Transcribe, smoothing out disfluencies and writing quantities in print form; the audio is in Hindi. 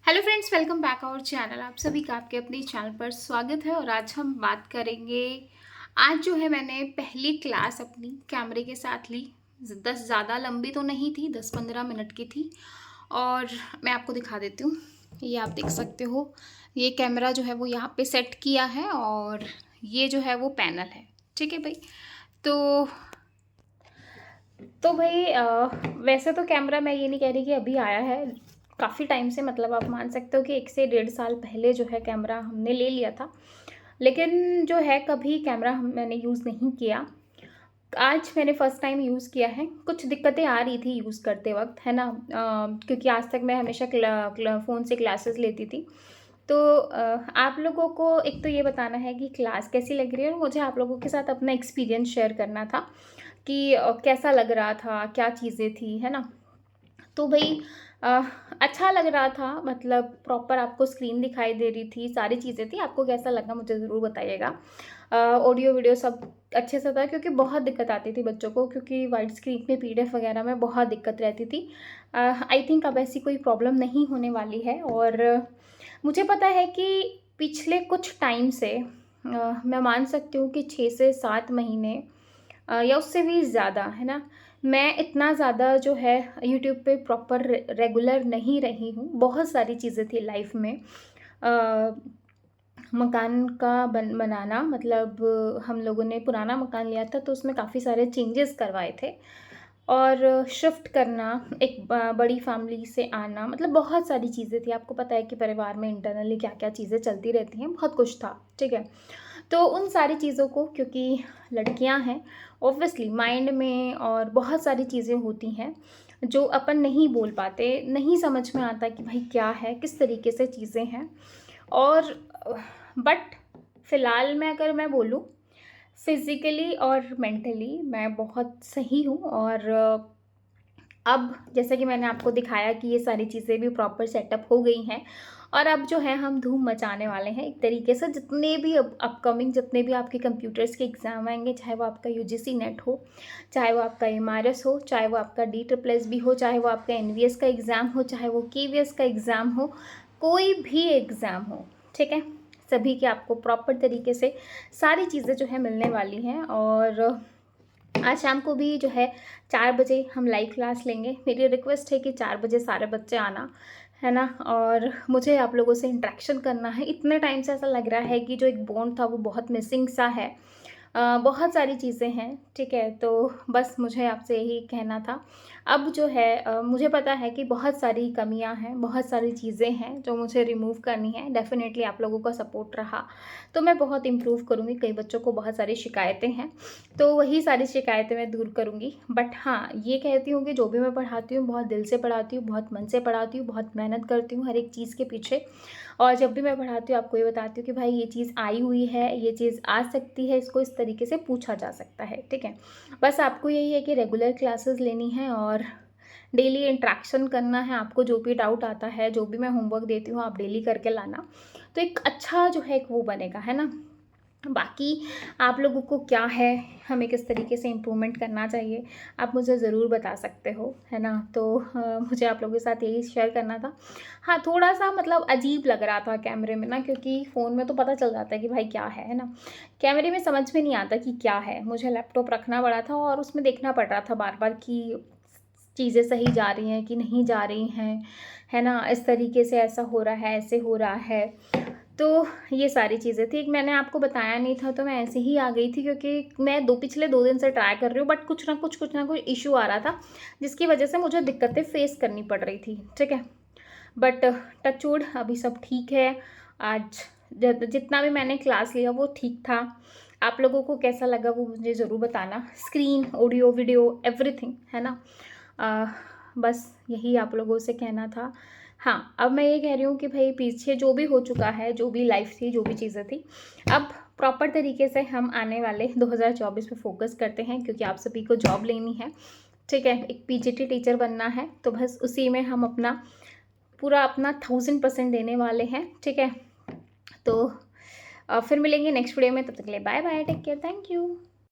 Hello friends, welcome back our channel. आप सभी का आपके अपने चैनल पर स्वागत है। और आज हम बात करेंगे, आज जो है मैंने पहली क्लास अपनी कैमरे के साथ ली। 10 ज़्यादा लंबी तो नहीं थी, 10-15 मिनट की थी। और मैं आपको दिखा देती हूँ, ये आप देख सकते हो। ये कैमरा जो है वो यहाँ पे सेट किया है और ये जो है वो पैनल है। ठीक है भाई। तो भाई वैसे तो कैमरा मैं ये नहीं कह रही कि अभी आया है, काफ़ी टाइम से, मतलब आप मान सकते हो कि 1 से 1.5 साल पहले जो है कैमरा हमने ले लिया था। लेकिन जो है कभी कैमरा मैंने यूज़ नहीं किया। आज मैंने फ़र्स्ट टाइम यूज़ किया है। कुछ दिक्कतें आ रही थी यूज़ करते वक़्त, है ना? क्योंकि आज तक मैं हमेशा फ़ोन से क्लासेस लेती थी। तो आप लोगों को एक तो ये बताना है कि क्लास कैसी लग रही है, और मुझे आप लोगों के साथ अपना एक्सपीरियंस शेयर करना था कि कैसा लग रहा था, क्या चीज़ें थी, है ना? तो भई अ, अच्छा लग रहा था, मतलब प्रॉपर आपको स्क्रीन दिखाई दे रही थी, सारी चीज़ें थी। आपको कैसा लगा मुझे ज़रूर बताइएगा। ऑडियो वीडियो सब अच्छे से था, क्योंकि बहुत दिक्कत आती थी बच्चों को, क्योंकि वाइड स्क्रीन में पीडीएफ वगैरह में बहुत दिक्कत रहती थी। आई थिंक अब ऐसी कोई प्रॉब्लम नहीं होने वाली है। और मुझे पता है कि पिछले कुछ टाइम से मैं मान सकती हूँ कि 6 से 7 महीने या उससे भी ज़्यादा, है ना? मैं इतना ज़्यादा जो है यूट्यूब पे प्रॉपर रेगुलर नहीं रही हूँ। बहुत सारी चीज़ें थी लाइफ में। अ, मकान का बनाना, मतलब हम लोगों ने पुराना मकान लिया था, तो उसमें काफ़ी सारे चेंजेस करवाए थे। और शिफ्ट करना, एक बड़ी फैमिली से आना, मतलब बहुत सारी चीज़ें थी। आपको पता है कि परिवार में इंटरनली क्या-क्या चीज़ें चलती रहती हैं, बहुत कुछ था, ठीक है? तो उन सारी चीज़ों को, क्योंकि लड़कियां हैं, ऑब्वियसली माइंड में और बहुत सारी चीज़ें होती हैं जो अपन नहीं बोल पाते, नहीं समझ में आता कि भाई क्या है, किस तरीके से चीज़ें हैं। और बट फ़िलहाल में अगर मैं बोलूँ, फिज़िकली और मेंटली मैं बहुत सही हूँ। और अब जैसा कि मैंने आपको दिखाया कि ये सारी चीज़ें भी प्रॉपर सेटअप हो गई हैं, और अब जो है हम धूम मचाने वाले हैं एक तरीके से। जितने भी अब अपकमिंग जितने भी आपके कंप्यूटर्स के एग्ज़ाम आएँगे, चाहे वो आपका यूजीसी नेट हो, चाहे वो आपका एमआरएस हो, चाहे वो आपका डीट्रिपल एसबी हो, चाहे वो आपका एनवीएस का एग्ज़ाम हो, चाहे वो केवीएस का एग्ज़ाम हो, कोई भी एग्ज़ाम हो, ठीक है? सभी के आपको प्रॉपर तरीके से सारी चीज़ें जो है मिलने वाली हैं। और आज शाम को भी जो है 4 बजे हम लाइव क्लास लेंगे। मेरी रिक्वेस्ट है कि 4 बजे सारे बच्चे आना, है ना? और मुझे आप लोगों से इंटरेक्शन करना है। इतने टाइम से ऐसा लग रहा है कि जो एक बॉन्ड था वो बहुत मिसिंग सा है। बहुत सारी चीज़ें हैं, ठीक है? तो बस मुझे आपसे यही कहना था। अब जो है मुझे पता है कि बहुत सारी कमियां हैं, बहुत सारी चीज़ें हैं जो मुझे रिमूव करनी है। डेफ़िनेटली आप लोगों का सपोर्ट रहा तो मैं बहुत इम्प्रूव करूँगी। कई बच्चों को बहुत सारी शिकायतें हैं, तो वही सारी शिकायतें मैं दूर करूँगी। बट हाँ, ये कहती हूँ कि जो भी मैं पढ़ाती हूँ, बहुत दिल से पढ़ाती हूँ, बहुत मन से पढ़ाती हूँ, बहुत मेहनत करती हूँ हर एक चीज़ के पीछे। और जब भी मैं पढ़ाती हूँ, आपको ये बताती हूँ कि भाई ये चीज़ आई हुई है, ये चीज़ आ सकती है, इसको इस तरीके से पूछा जा सकता है, ठीक है? बस आपको यही है कि रेगुलर क्लासेस लेनी है और डेली इंटरेक्शन करना है। आपको जो भी डाउट आता है, जो भी मैं होमवर्क देती हूँ, आप डेली करके लाना। तो एक अच्छा जो है एक वो बनेगा, है ना? बाकी आप लोगों को क्या है, हमें किस तरीके से इम्प्रूवमेंट करना चाहिए, आप मुझे ज़रूर बता सकते हो, है ना? तो मुझे आप लोगों के साथ यही शेयर करना था। हाँ, थोड़ा-सा मतलब अजीब लग रहा था कैमरे में ना, क्योंकि फ़ोन में तो पता चल जाता है कि भाई क्या है ना? कैमरे में समझ में नहीं आता कि क्या है। मुझे लैपटॉप रखना पड़ा था और उसमें देखना पड़ रहा था बार-बार कि चीज़ें सही जा रही हैं कि नहीं जा रही हैं, है ना? इस तरीके से ऐसा हो रहा है, ऐसे हो रहा है। तो ये सारी चीज़ें थी। मैंने आपको बताया नहीं था, तो मैं ऐसे ही आ गई थी, क्योंकि मैं पिछले 2 दिन से ट्राई कर रही हूँ, बट कुछ ना कुछ इश्यू आ रहा था, जिसकी वजह से मुझे दिक्कतें फ़ेस करनी पड़ रही थी, ठीक है? बट टच वुड अभी सब ठीक है। आज जितना भी मैंने क्लास लिया वो ठीक था। आप लोगों को कैसा लगा वो मुझे ज़रूर बताना। स्क्रीन, ऑडियो, वीडियो एवरीथिंग, है ना? अ, बस यही आप लोगों से कहना था। हाँ, अब मैं ये कह रही हूँ कि भई पीछे जो भी हो चुका है, जो भी लाइफ़ थी, जो भी चीज़ें थी, अब प्रॉपर तरीके से हम आने वाले 2024 पे फ़ोकस करते हैं, क्योंकि आप सभी को जॉब लेनी है, ठीक है? एक पीजीटी टीचर बनना है, तो बस उसी में हम अपना पूरा अपना 1000% देने वाले हैं, ठीक है? तो फिर मिलेंगे नेक्स्ट वीडियो में, तब तक के लिए bye bye, take care, thank you.